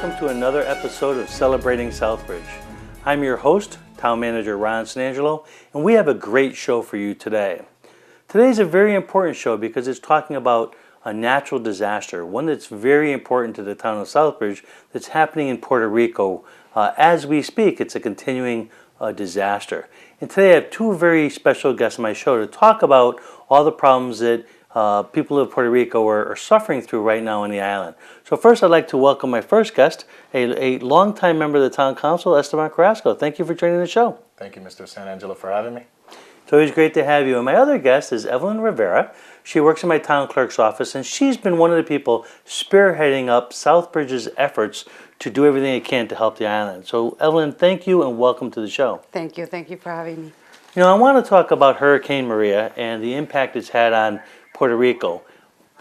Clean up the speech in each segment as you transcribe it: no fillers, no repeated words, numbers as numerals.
welcome to another episode of Celebrating Southbridge. I'm your host, Town Manager Ron Angelo, and we have a great show for you today. Today's a very important show because it's talking about a natural disaster, one that's very important to the town of Southbridge that's happening in Puerto Rico. As we speak, it's a continuing disaster. And today I have two very special guests on my show to talk about all the problems that people of Puerto Rico are suffering through right now on the island. So first I'd like to welcome my first guest, a longtime member of the Town Council, Esteban Carrasco. Thank you for joining the show. Thank you, Mr. San Angelo, for having me. It's always great to have you. And my other guest is Evelyn Rivera. She works in my town clerk's office, and she's been one of the people spearheading up Southbridge's efforts to do everything it can to help the island. So Evelyn, thank you and welcome to the show. Thank you. Thank you for having me. You know, I want to talk about Hurricane Maria and the impact it's had on Puerto Rico.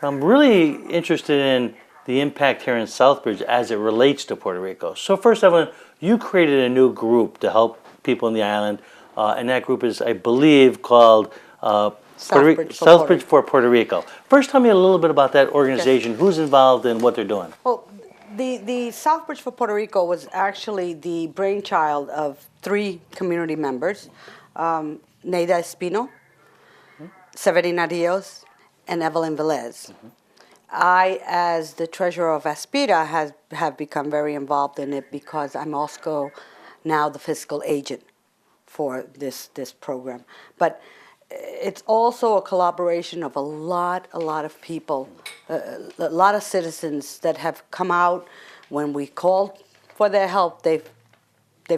I'm really interested in the impact here in Southbridge as it relates to Puerto Rico. So first, Evelyn, you created a new group to help people in the island, and that group is, I believe, called Southbridge for Puerto Rico. First, tell me a little bit about that organization, who's involved and what they're doing. Well, the Southbridge for Puerto Rico was actually the brainchild of three community members, Neida Espino, Severina Rios, and Evelyn Velez. I, as the treasurer of Aspira, have become very involved in it because I'm also now the fiscal agent for this program. But it's also a collaboration of a lot of people, a lot of citizens that have come out. When we called for their help, they've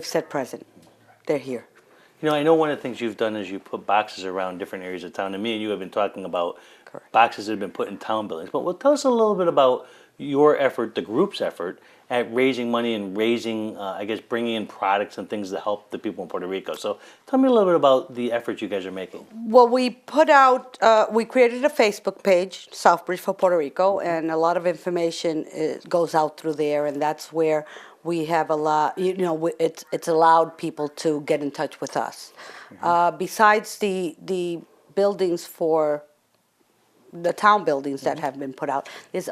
said present. They're here. You know, I know one of the things you've done is you put boxes around different areas of town, and me and you have been talking about Correct. Boxes that have been put in town buildings. But tell us a little bit about your effort, the group's effort, at raising money and raising, I guess, bringing in products and things to help the people in Puerto Rico. So tell me a little bit about the effort you guys are making. Well, we put out, we created a Facebook page, Southbridge for Puerto Rico, and a lot of information goes out through there, and that's where we have a lot, it's allowed people to get in touch with us. Besides the buildings for the town buildings that have been put out, there's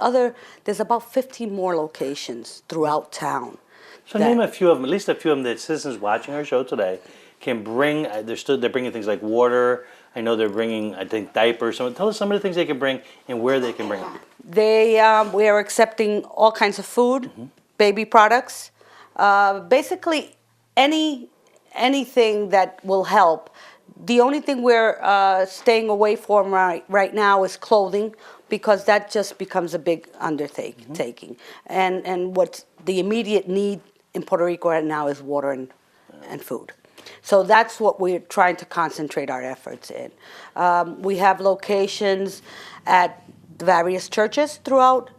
about 15 more locations throughout town. So name a few of them, at least a few of them that citizens watching our show today can bring. They're bringing things like water. I know they're bringing, I think, diapers. So tell us some of the things they can bring and where they can bring them. We are accepting all kinds of food, baby products, basically anything that will help. The only thing we're staying away from right now is clothing, because that just becomes a big undertaking. And what's the immediate need in Puerto Rico right now is water and food. So that's what we're trying to concentrate our efforts in. We have locations at various churches throughout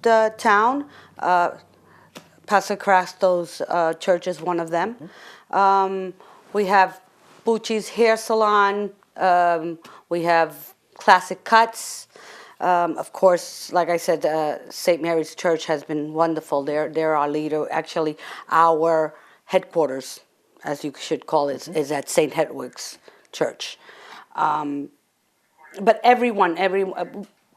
the town. Pastor Crasto's church is one of them. We have Bucci's Hair Salon. We have Classic Cuts. Of course, like I said, St. Mary's Church has been wonderful. They're our leader. Actually, our headquarters, as you should call it, is at St. Hedwig's Church. But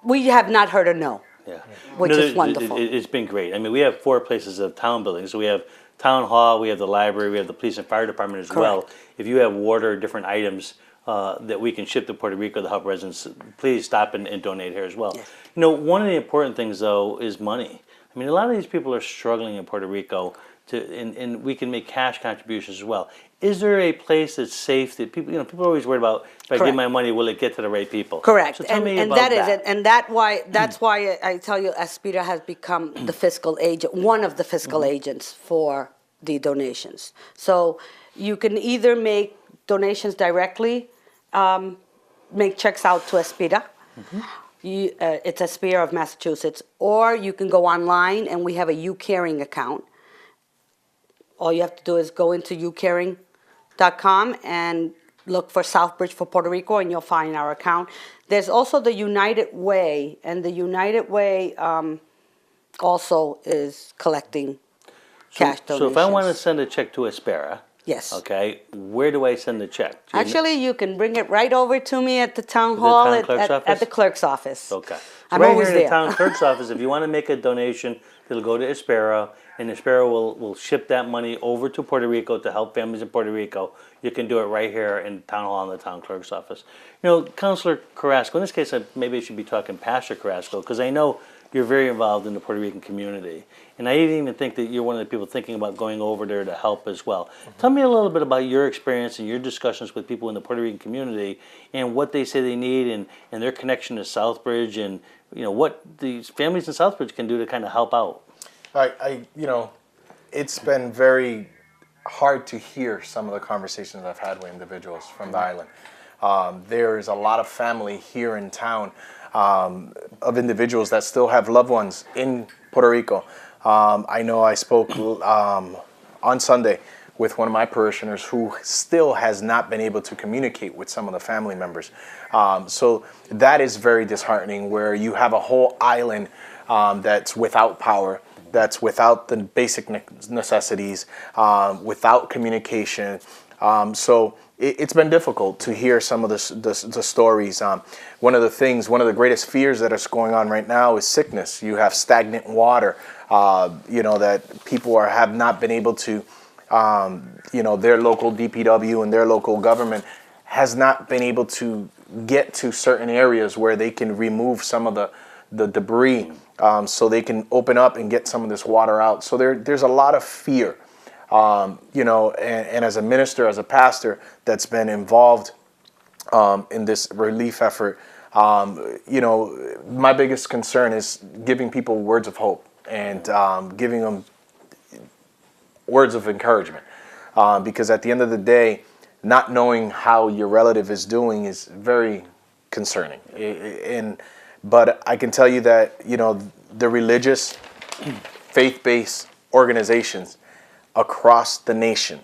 we have not heard a no. Yeah. Which is wonderful. It's been great. I mean, we have 4 places of town buildings. So we have Town Hall, we have the library, we have the police and fire department as well. If you have water, different items that we can ship to Puerto Rico to help residents, please stop and donate here as well. Yes. You know, one of the important things, though, is money. I mean, a lot of these people are struggling in Puerto Rico, and we can make cash contributions as well. Is there a place that's safe that people are always worried about, if I give my money, will it get to the right people? Correct. So tell me about that. That's why I tell you, Aspira has become the fiscal agent, one of the fiscal agents for the donations. So you can either make donations directly, make checks out to Aspira. It's Aspira of Massachusetts, or you can go online, and we have a YouCaring account. All you have to do is go into YouCaring.com and look for Southbridge for Puerto Rico, and you'll find our account. There's also the United Way, and the United Way also is collecting cash donations. So if I want to send a check to Aspira, yes. Okay, where do I send the check? Actually, you can bring it right over to me at the town hall town clerk's office? at the clerk's office. Okay. I'm right always here in the there. town clerk's office, if you want to make a donation, it'll go to Aspera, and Aspera will ship that money over to Puerto Rico to help families in Puerto Rico. You can do it right here in Town Hall in the town clerk's office. You know, Councilor Carrasco, in this case, maybe I should be talking Pastor Carrasco, because I know you're very involved in the Puerto Rican community. And I didn't even think that you're one of the people thinking about going over there to help as well. Tell me a little bit about your experience and your discussions with people in the Puerto Rican community and what they say they need and their connection to Southbridge and, you know, what these families in Southbridge can do to kind of help out. You know, it's been very hard to hear some of the conversations I've had with individuals from the island. There is a lot of family here in town of individuals that still have loved ones in Puerto Rico. I know I spoke on Sunday with one of my parishioners who still has not been able to communicate with some of the family members. So that is very disheartening, where you have a whole island that's without power, that's without the basic necessities, without communication. So it's been difficult to hear some of the stories. One of the greatest fears that is going on right now is sickness. You have stagnant water, that people have not been able to, their local DPW and their local government has not been able to get to certain areas where they can remove some of the debris, so they can open up and get some of this water out. So there's a lot of fear. And as a minister, as a pastor that's been involved in this relief effort, my biggest concern is giving people words of hope and giving them words of encouragement. Because at the end of the day, not knowing how your relative is doing is very concerning. But I can tell you that, the religious, faith-based organizations across the nation,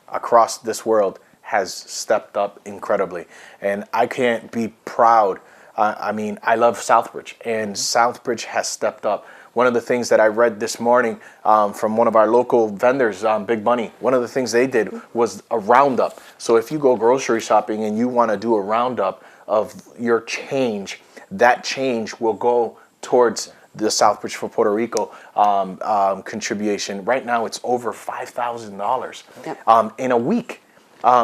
across this world, has stepped up incredibly. And I can't be proud. I love Southbridge, and Southbridge has stepped up. One of the things that I read this morning from one of our local vendors, Big Bunny, one of the things they did was a roundup. So if you go grocery shopping and you want to do a roundup of your change, that change will go towards the Southbridge for Puerto Rico contribution. Right now, it's over $5,000 in a week.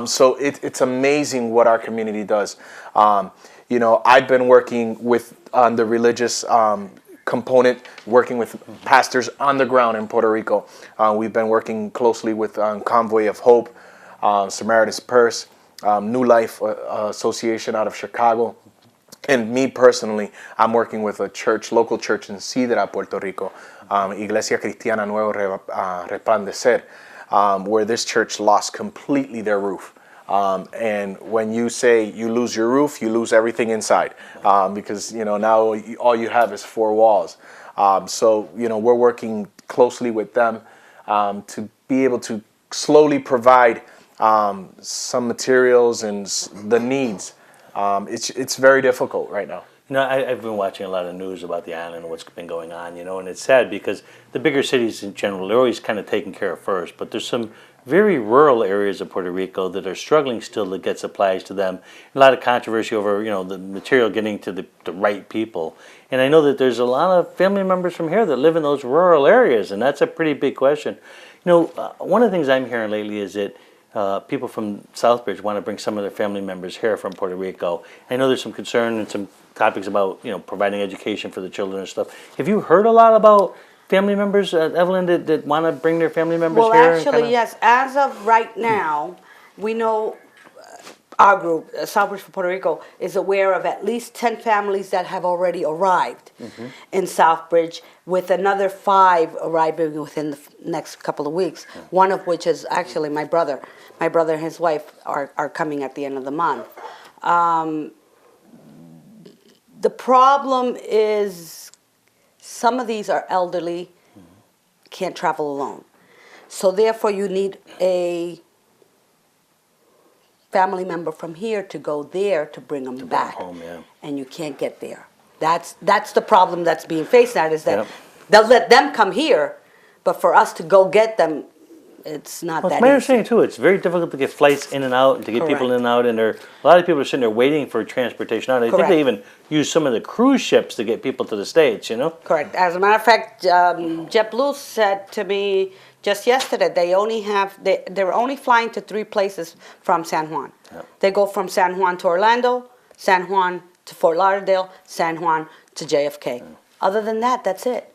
So it's amazing what our community does. I've been working on the religious component, working with pastors on the ground in Puerto Rico. We've been working closely with Convoy of Hope, Samaritan's Purse, New Life Association out of Chicago. And me personally, I'm working with a local church in Sidra, Puerto Rico, Iglesia Cristiana Nuevo Resplandecer, where this church lost completely their roof. And when you say you lose your roof, you lose everything inside, because now all you have is four walls. So we're working closely with them to be able to slowly provide some materials and the needs. It's very difficult right now. I've been watching a lot of news about the island and what's been going on, and it's sad because the bigger cities in general, they're always kind of taken care of first, but there's some very rural areas of Puerto Rico that are struggling still to get supplies to them. A lot of controversy over, the material getting to the right people. And I know that there's a lot of family members from here that live in those rural areas, and that's a pretty big question. One of the things I'm hearing lately is that people from Southbridge want to bring some of their family members here from Puerto Rico. I know there's some concern and some topics about, providing education for the children and stuff. Have you heard a lot about family members, Evelyn, that want to bring their family members here? Well, actually, yes. As of right now, we know our group, Southbridge for Puerto Rico, is aware of at least 10 families that have already arrived in Southbridge, with another 5 arriving within the next couple of weeks, one of which is actually my brother. My brother and his wife are coming at the end of the month. The problem is some of these are elderly, can't travel alone. So therefore you need a family member from here to go there to bring them back. Home, yeah. And you can't get there. That's the problem that's being faced now, is that they'll let them come here, but for us to go get them, it's not Well, that it's my easy. understanding too. It's very difficult to get flights in and out, and to get people in and out. And a lot of people are sitting there waiting for transportation out. I think Correct. they even use some of the cruise ships to get people to the States. You know. Correct. As a matter of fact, JetBlue said to me just yesterday they're only flying to 3 places from San Juan. Yep. They go from San Juan to Orlando, San Juan to Fort Lauderdale, San Juan to JFK. Other than that, that's it.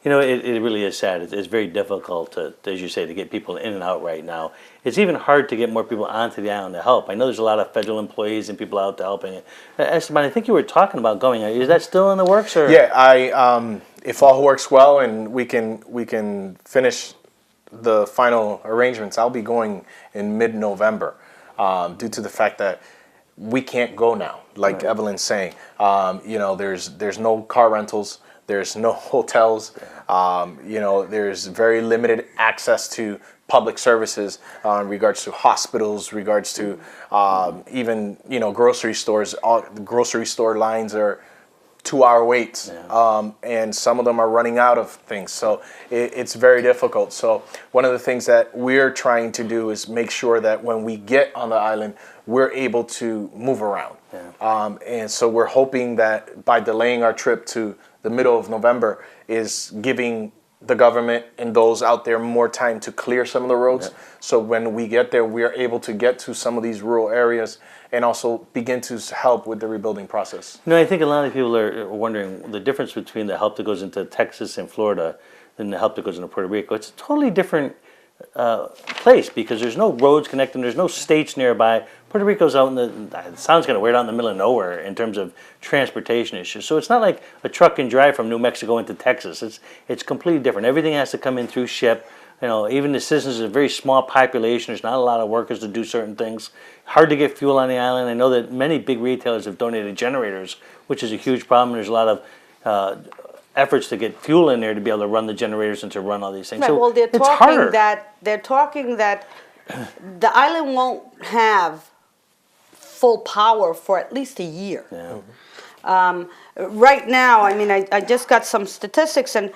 You know, it really is sad. It's very difficult to, as you say, to get people in and out right now. It's even hard to get more people onto the island to help. I know there's a lot of federal employees and people out to helping. Esteban, I think you were talking about going. Is that still in the works? Or? Yeah, if all works well and we can finish the final arrangements, I'll be going in mid-November, due to the fact that we can't go now, like Evelyn's saying. You know, there's no car rentals. There's no hotels. You know, there's very limited access to public services in regards to hospitals, regards to even, you know, grocery stores. All grocery store lines are 2-hour waits, and some of them are running out of things. So it's very difficult. So one of the things that we're trying to do is make sure that when we get on the island, we're able to move around. And so we're hoping that by delaying our trip to the middle of November is giving the government and those out there more time to clear some of the roads. So when we get there, we are able to get to some of these rural areas and also begin to help with the rebuilding process. You know, I think a lot of people are wondering the difference between the help that goes into Texas and Florida and the help that goes into Puerto Rico. It's a totally different place because there's no roads connecting, there's no states nearby. Puerto Rico's out in the, it sounds kind of weird, out in the middle of nowhere in terms of transportation issues. So it's not like a truck can drive from New Mexico into Texas. It's completely different. Everything has to come in through ship. You know, even the citizens is a very small population. There's not a lot of workers to do certain things. Hard to get fuel on the island. I know that many big retailers have donated generators, which is a huge problem. There's a lot of efforts to get fuel in there to be able to run the generators and to run all these things. Right. So Well, they're it's talking harder. that the island won't have full power for at least a year. Yeah. Right now, I mean, I just got some statistics, and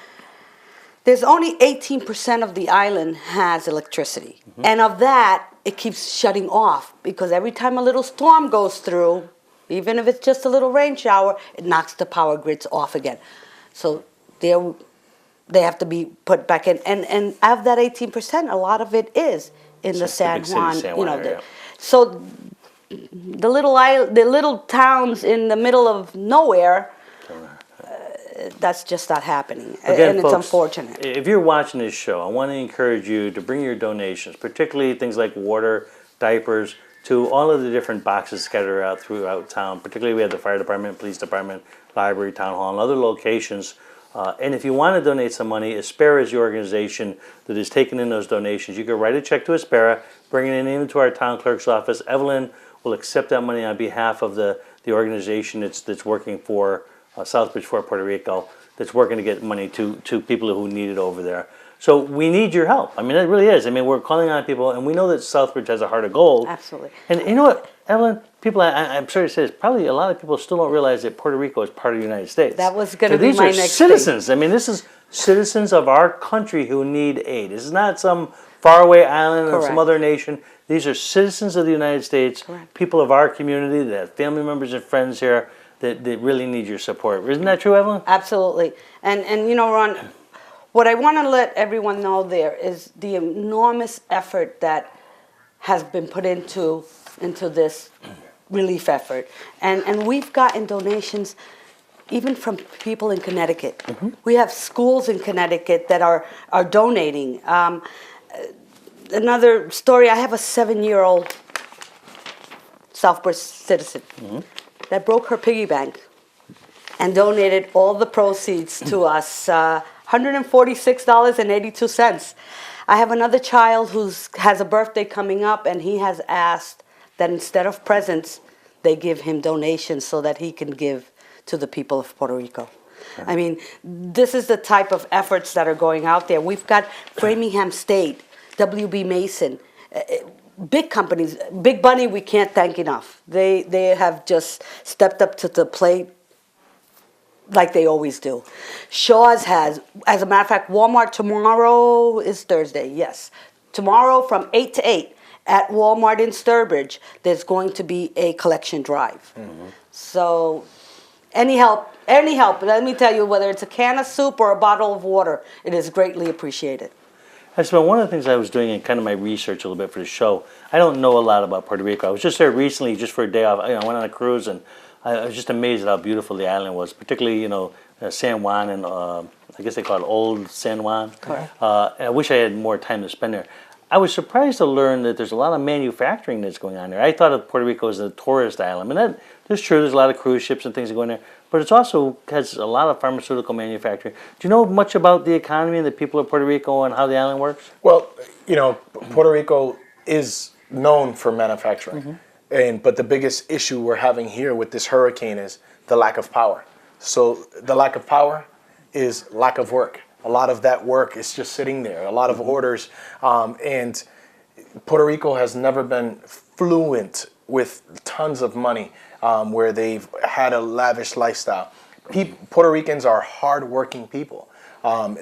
there's only 18% of the island has electricity. And of that, it keeps shutting off because every time a little storm goes through, even if it's just a little rain shower, it knocks the power grids off again. So they have to be put back in. And of that 18%, a lot of it is in the San big city, Juan, San you Juan know. area. So the little towns in the middle of nowhere, that's just not happening. Again, and folks, it's unfortunate. If you're watching this show, I want to encourage you to bring your donations, particularly things like water, diapers, to all of the different boxes scattered out throughout town. Particularly, we have the fire department, police department, library, town hall, and other locations. And if you want to donate some money, Aspera is the organization that is taking in those donations. You can write a check to Aspera, bring it in to our town clerk's office. Evelyn will accept that money on behalf of the organization that's working for Southbridge for Puerto Rico, that's working to get money to people who need it over there. So we need your help. I mean, it really is. I mean, we're calling on people, and we know that Southbridge has a heart of gold. Absolutely. And you know what, Evelyn? People, I'm sorry to say this, probably a lot of people still don't realize that Puerto Rico is part of the United States. That was going to be my next These are citizens. I mean, this is citizens of our country who need aid. This is not some faraway island or some Correct. other nation. These are citizens of the United States, Correct. people of our community that have family members and friends here that really need your support. Isn't that true, Evelyn? Absolutely. And you know, Ron, what I want to let everyone know there is the enormous effort that has been put into this relief effort. And we've gotten donations even from people in Connecticut. We have schools in Connecticut that are donating. Another story, I have a 7-year-old Southbridge citizen that broke her piggy bank and donated all the proceeds to us, $146.82. I have another child who has a birthday coming up, and he has asked that instead of presents, they give him donations so that he can give to the people of Puerto Rico. I mean, this is the type of efforts that are going out there. We've got Framingham State, W.B. Mason, big companies. Big Bunny, we can't thank enough. They have just stepped up to the plate like they always do. Shaw's has, as a matter of fact, Walmart tomorrow is Thursday, yes. tomorrow from 8 to 8 at Walmart in Sturbridge, there's going to be a collection drive. So any help, let me tell you, whether it's a can of soup or a bottle of water, it is greatly appreciated. That's been one of the things I was doing in kind of my research a little bit for the show. I don't know a lot about Puerto Rico. I was just there recently, just for a day off. I went on a cruise, and I was just amazed at how beautiful the island was, particularly, San Juan and I guess they call it Old San Juan. Correct. I wish I had more time to spend there. I was surprised to learn that there's a lot of manufacturing that's going on there. I thought of Puerto Rico as a tourist island, and that's true. There's a lot of cruise ships and things that go in there, but it also has a lot of pharmaceutical manufacturing. Do you know much about the economy and the people of Puerto Rico and how the island works? Well, Puerto Rico is known for manufacturing, but the biggest issue we're having here with this hurricane is the lack of power. So the lack of power is lack of work. A lot of that work is just sitting there, a lot of orders. And Puerto Rico has never been fluent with tons of money, where they've had a lavish lifestyle. Puerto Ricans are hardworking people.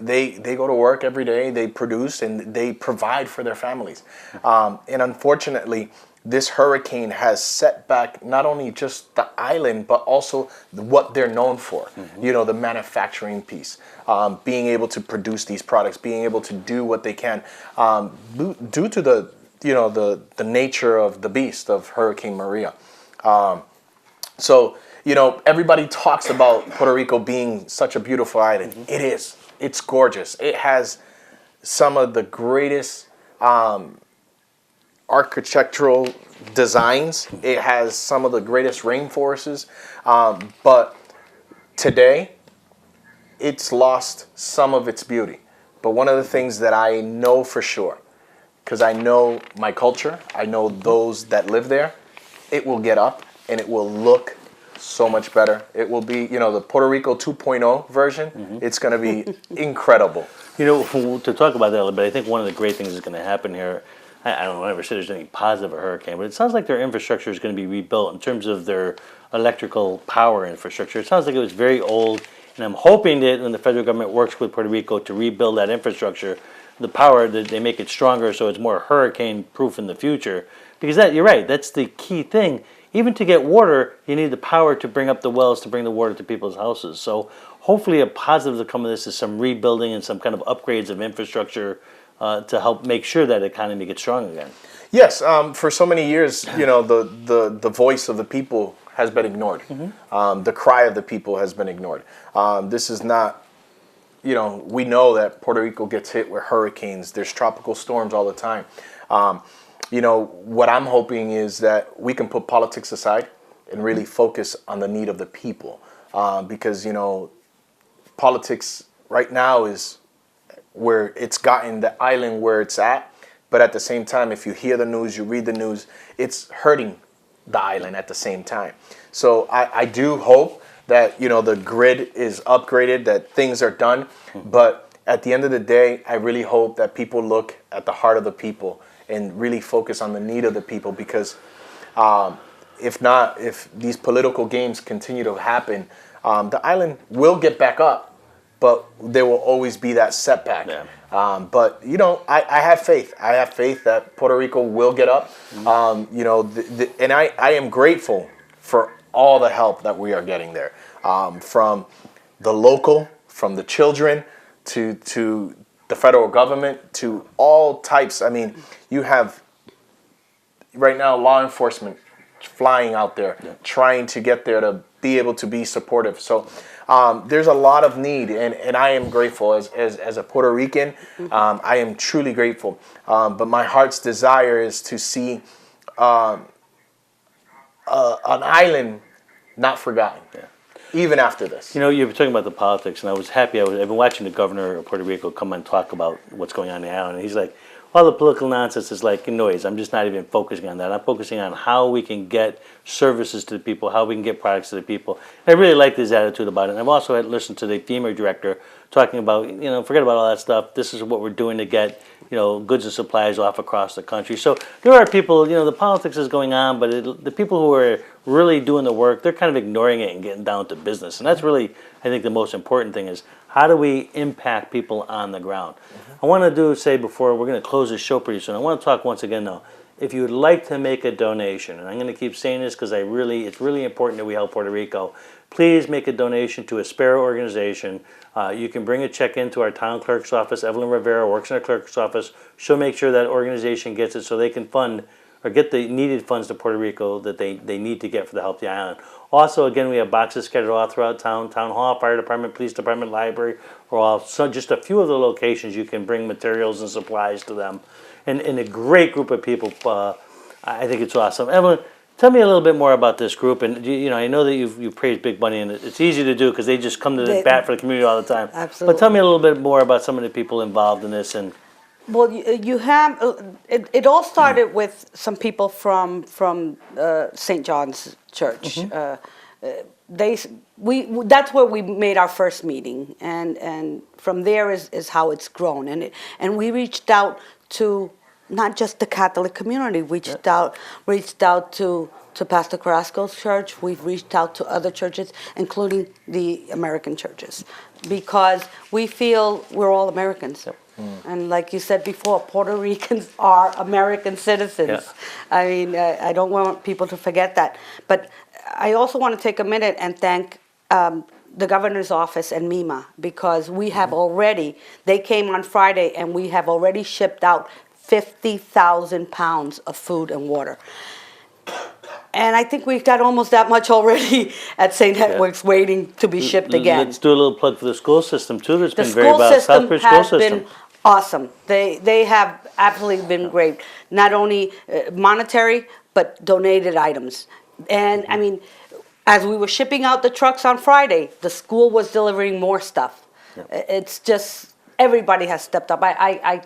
They go to work every day, they produce, and they provide for their families. And unfortunately, this hurricane has set back not only just the island, but also what they're known for. The manufacturing piece, being able to produce these products, being able to do what they can, due to the nature of the beast of Hurricane Maria. So everybody talks about Puerto Rico being such a beautiful island. It is. It's gorgeous. It has some of the greatest architectural designs. It has some of the greatest rainforests, but today it's lost some of its beauty. But one of the things that I know for sure, because I know my culture, I know those that live there, it will get up and it will look so much better. It will be, the Puerto Rico 2.0 version. It's going to be incredible. To talk about that a little bit, I think one of the great things that's going to happen here, I don't ever say there's anything positive of a hurricane, but it sounds like their infrastructure is going to be rebuilt in terms of their electrical power infrastructure. It sounds like it was very old, and I'm hoping that when the federal government works with Puerto Rico to rebuild that infrastructure, the power, that they make it stronger so it's more hurricane-proof in the future. Because you're right, that's the key thing. Even to get water, you need the power to bring up the wells to bring the water to people's houses. So hopefully a positive to come of this is some rebuilding and some kind of upgrades of infrastructure to help make sure that economy gets strong again. Yes, for so many years, the voice of the people has been ignored. The cry of the people has been ignored. This is not, we know that Puerto Rico gets hit with hurricanes. There's tropical storms all the time. What I'm hoping is that we can put politics aside and really focus on the need of the people. Because, politics right now is where it's gotten the island where it's at. But at the same time, if you hear the news, you read the news, it's hurting the island at the same time. So I do hope that, the grid is upgraded, that things are done. But at the end of the day, I really hope that people look at the heart of the people and really focus on the need of the people, because if not, if these political games continue to happen, the island will get back up, but there will always be that setback. Yeah. But, I have faith. I have faith that Puerto Rico will get up. And I am grateful for all the help that we are getting there, from the local, from the children, to the federal government, to all types. I mean, you have right now law enforcement flying out there, trying to get there to be able to be supportive. So there's a lot of need, and I am grateful as a Puerto Rican. I am truly grateful. But my heart's desire is to see an island not forgotten. Yeah. Even after this. You were talking about the politics, and I was happy. I've been watching the governor of Puerto Rico come and talk about what's going on in the island. And he's like, all the political nonsense is like noise. I'm just not even focusing on that. I'm focusing on how we can get services to the people, how we can get products to the people. And I really liked his attitude about it. And I've also had listened to the FEMA director talking about, forget about all that stuff. This is what we're doing to get, goods and supplies off across the country. So there are people, the politics is going on, but the people who are really doing the work, they're kind of ignoring it and getting down to business. And that's really, I I think the most important thing is how do we impact people on the ground. I want to say before we're going to close this show pretty soon, I want to talk once again though. If you would like to make a donation, and I'm going to keep saying this because it's really important that we help Puerto Rico, please make a donation to a Sparrow organization. You can bring a check into our town clerk's office. Evelyn Rivera works in our clerk's office. She'll make sure that organization gets it so they can fund or get the needed funds to Puerto Rico that they need to get for the help the island. Also, again, we have boxes scattered all throughout town. Town hall, fire department, police department, library, or all. So just a few of the locations you can bring materials and supplies to them. And a great group of people. I think it's awesome. Evelyn, tell me a little bit more about this group. And I know that you've praised Big Bunny, and it's easy to do because they just come to the bat for the community all the time. Absolutely. But tell me a little bit more about some of the people involved in this. And well, you have it all started with some people from St. John's Church. That's where we made our first meeting, and from there is how it's grown. And we reached out to not just the Catholic community. We reached out to Pastor Carrasco's church. We've reached out to other churches, including the American churches, because we feel we're all Americans. Yep. And like you said before, Puerto Ricans are American citizens. Yeah. I mean, I don't want people to forget that. But I also want to take a minute and thank the governor's office and MEMA, because we have they came on Friday and we have already shipped out 50,000 pounds of food and water. And I think we've got almost that much already at St. Edward's waiting to be shipped again. Let's do a little plug for the school system too. That's been The very school about system Southbridge school has system. been awesome. They have absolutely been great. Not only monetary, but donated items. And I mean, as we were shipping out the trucks on Friday, the school was delivering more stuff. It's just, everybody has stepped up. I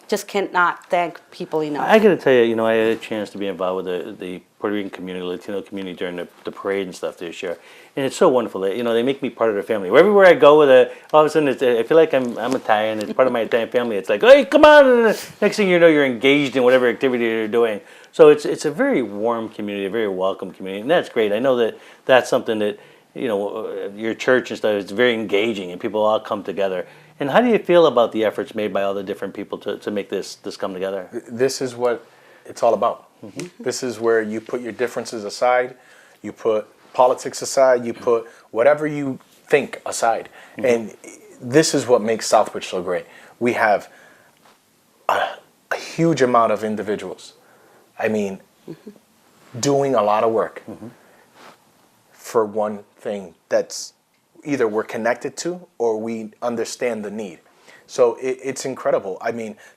just cannot thank people enough. I got to tell you, I had a chance to be involved with the Puerto Rican community, Latino community during the parade and stuff this year, and it's so wonderful that they make me part of their family. Everywhere I go with all of a sudden I feel like I'm Italian. It's part of my Italian family. It's like, hey, come on! And next thing you know, you're engaged in whatever activity you're doing. So it's a very warm community, a very welcome community, and that's great. I know that's something that your church and stuff is very engaging, and people all come together. And how do you feel about the efforts made by all the different people to make this come together? This is what it's all about. This is where you put your differences aside, you put politics aside, you put whatever you think aside. And this is what makes Southbridge so great. We have a huge amount of individuals, doing a lot of work for one thing that's either we're connected to or we understand the need. So it's incredible.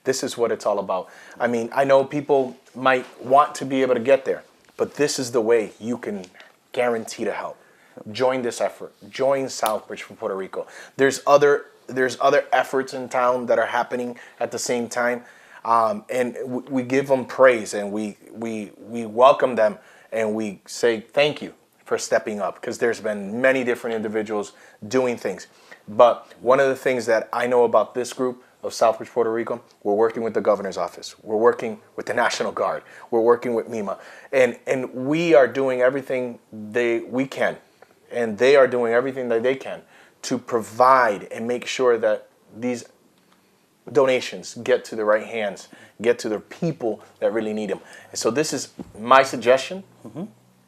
This is what it's all about. I know people might want to be able to get there, but this is the way you can guarantee to help. Join this effort. Join Southbridge from Puerto Rico. There's other efforts in town that are happening at the same time, and we give them praise, and we welcome them, and we say thank you for stepping up, because there's been many different individuals doing things. But one of the things that I know about this group of Southbridge, Puerto Rico, we're working with the governor's office. We're working with the National Guard. We're working with MEMA. And we are doing everything we can, and they are doing everything that they can to provide and make sure that these donations get to the right hands, get to the people that really need them. And so this is my suggestion.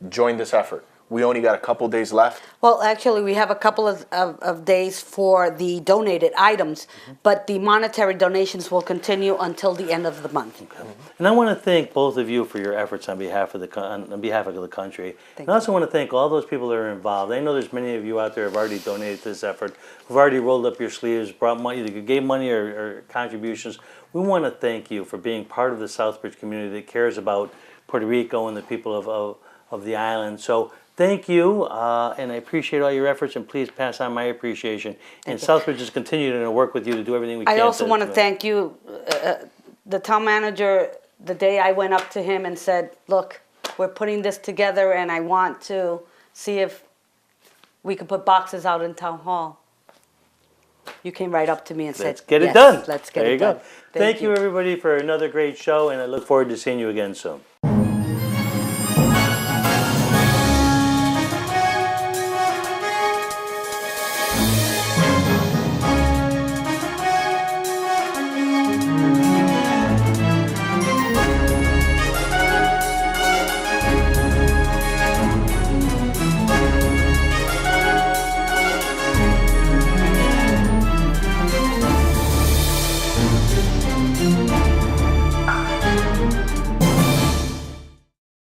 Join this effort. We only got a couple days left. Well, actually, we have a couple of days for the donated items, but the monetary donations will continue until the end of the month. Okay. And I want to thank both of you for your efforts on behalf of the country. And I also want to thank all those people that are involved. I know there's many of you out there who have already donated to this effort, who've already rolled up your sleeves, brought money, either gave money or contributions. We want to thank you for being part of the Southbridge community that cares about Puerto Rico and the people of the island. So thank you, and I appreciate all your efforts, and please pass on my appreciation. And Southbridge is continuing to work with you to do everything we can. I also want to thank you, the town manager. The day I went up to him and said, look, we're putting this together, and I want to see if we can put boxes out in town hall. You came right up to me and said, let's get it yes, done. Let's get there it done. There you go. Thank you, everybody, for another great show, and I look forward to seeing you again soon. you.